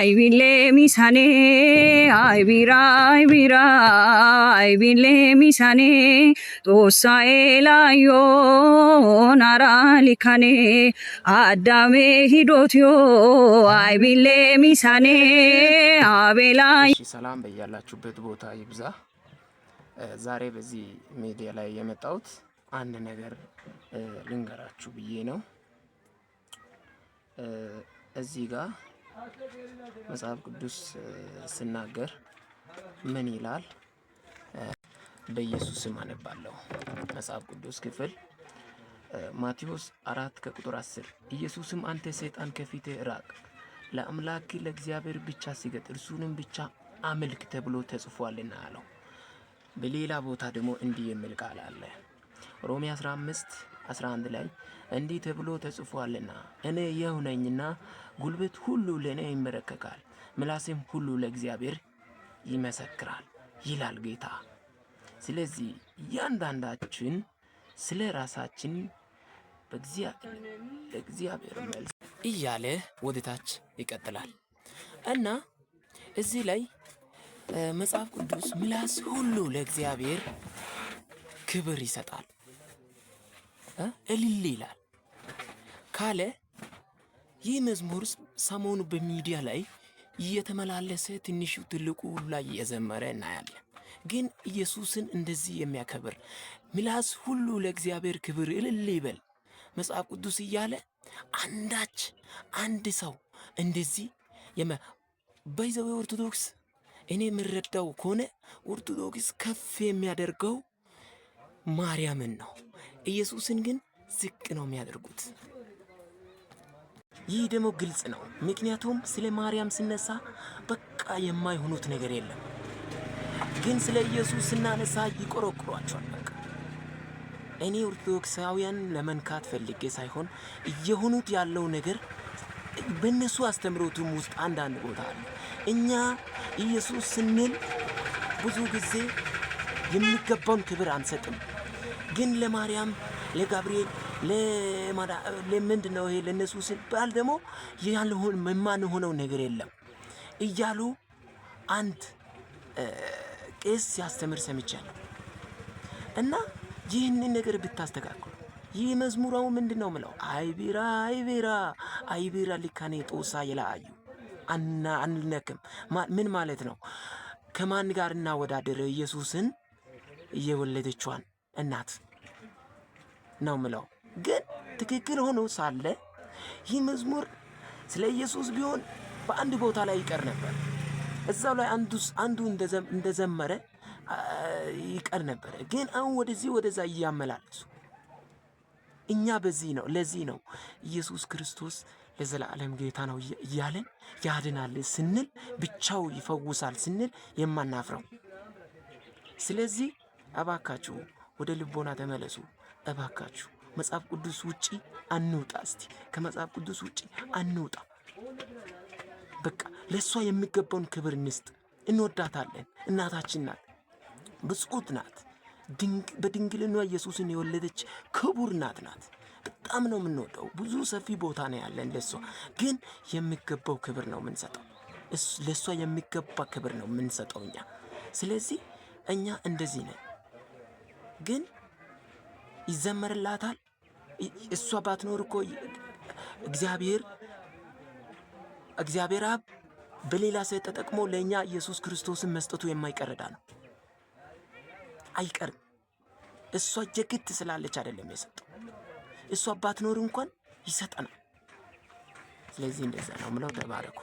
Aibile misane, aibile misane, tosa elayo naralikane, adame hidotyo, aibile misane, abela. ሰላም በያላችሁበት ቦታ ይብዛ። ዛሬ በዚህ ሚዲያ ላይ የመጣሁት አንድ ነገር ልንገራችሁ ብዬ ነው። እዚህ ጋር መጽሐፍ ቅዱስ ሲናገር ምን ይላል? በኢየሱስ ስም አነባለሁ። መጽሐፍ ቅዱስ ክፍል ማቴዎስ 4:10 ኢየሱስም አንተ ሰይጣን ከፊቴ ራቅ፣ ለአምላክ ለእግዚአብሔር ብቻ ስገድ፣ እርሱንም ብቻ አምልክ ተብሎ ተጽፏልና አለው። በሌላ ቦታ ደግሞ እንዲህ የሚል ቃል አለ። ሮሜ 15:11 ላይ እንዲህ ተብሎ ተጽፏልና እኔ ሕያው ነኝና ጉልበት ሁሉ ለእኔ ይመረከካል፣ ምላስም ሁሉ ለእግዚአብሔር ይመሰክራል ይላል ጌታ። ስለዚህ እያንዳንዳችን ስለ ራሳችን በእግዚአብሔር መልስ እያለ ወደታች ይቀጥላል እና እዚህ ላይ መጽሐፍ ቅዱስ ምላስ ሁሉ ለእግዚአብሔር ክብር ይሰጣል እልል ይላል ካለ ይህ መዝሙር ሰሞኑ በሚዲያ ላይ እየተመላለሰ ትንሹ ትልቁ ላይ እየዘመረ እናያለን። ግን ኢየሱስን እንደዚህ የሚያከብር ምላስ ሁሉ ለእግዚአብሔር ክብር እልል ይበል መጽሐፍ ቅዱስ እያለ አንድ ሰው እንደዚህ በይዘው ኦርቶዶክስ እኔ የምረዳው ከሆነ ኦርቶዶክስ ከፍ የሚያደርገው ማርያምን ነው። ኢየሱስን ግን ዝቅ ነው የሚያደርጉት። ይህ ደግሞ ግልጽ ነው። ምክንያቱም ስለ ማርያም ሲነሳ በቃ የማይሆኑት ነገር የለም። ግን ስለ ኢየሱስ ስናነሳ ይቆረቁሯቸዋል። በቃ እኔ ኦርቶዶክሳውያን ለመንካት ፈልጌ ሳይሆን እየሆኑት ያለው ነገር በእነሱ አስተምሮቱም ውስጥ አንዳንድ ቦታ አለ። እኛ ኢየሱስ ስንል ብዙ ጊዜ የሚገባውን ክብር አንሰጥም። ግን ለማርያም፣ ለጋብርኤል፣ ለምንድነው ይሄ ለነሱ ሲባል ደግሞ የማንሆነው ነገር የለም እያሉ አንድ ቄስ ሲያስተምር ሰምቻለሁ። እና ይህንን ነገር ብታስተካክሉ ይህ መዝሙራው ምንድነው ምለው? አይቢራ ሊካኔ ጦሳ ይላአዩ አንልነክም። ምን ማለት ነው? ከማን ጋር እናወዳደር? ኢየሱስን እየወለደችዋን እናት ነው ምለው። ግን ትክክል ሆኖ ሳለ ይህ መዝሙር ስለ ኢየሱስ ቢሆን በአንድ ቦታ ላይ ይቀር ነበር። እዛው ላይ አንዱ እንደዘመረ ይቀር ነበር። ግን አሁን ወደዛ እያመላለሱ እኛ ለዚህ ነው ኢየሱስ ክርስቶስ ለዘላለም ጌታ ነው እያለን ያድናል ስንል ብቻው ይፈውሳል ስንል የማናፍረው። ስለዚህ እባካችሁ ወደ ልቦና ተመለሱ። እባካችሁ መጽሐፍ ቅዱስ ውጪ አንውጣ። እስቲ ከመጽሐፍ ቅዱስ ውጪ አንውጣ። በቃ ለሷ የሚገባውን ክብር እንስጥ። እንወዳታለን። እናታችን ናት፣ ብፁዕት ናት። በድንግልና ኢየሱስን የወለደች ክቡር ናት። በጣም ነው የምንወደው። ብዙ ሰፊ ቦታ ነው ያለን ለሷ። ግን የሚገባው ክብር ነው የምንሰጠው። ለሷ የሚገባ ክብር ነው የምንሰጠው እኛ። ስለዚህ እኛ እንደዚህ ነን። ግን ይዘመርላታል። እሷ ባትኖር እኮ እግዚአብሔር አብ በሌላ ሰው ተጠቅሞ ለኛ ኢየሱስ ክርስቶስን መስጠቱ የማይቀርዳ ነው። አይቀርም። እሷ ጀግት ስላለች አይደለም የሰጠው። እሷ ባትኖር እንኳን ይሰጠናል። ስለዚህ እንደዛ ነው ምለው። ተባረኩ።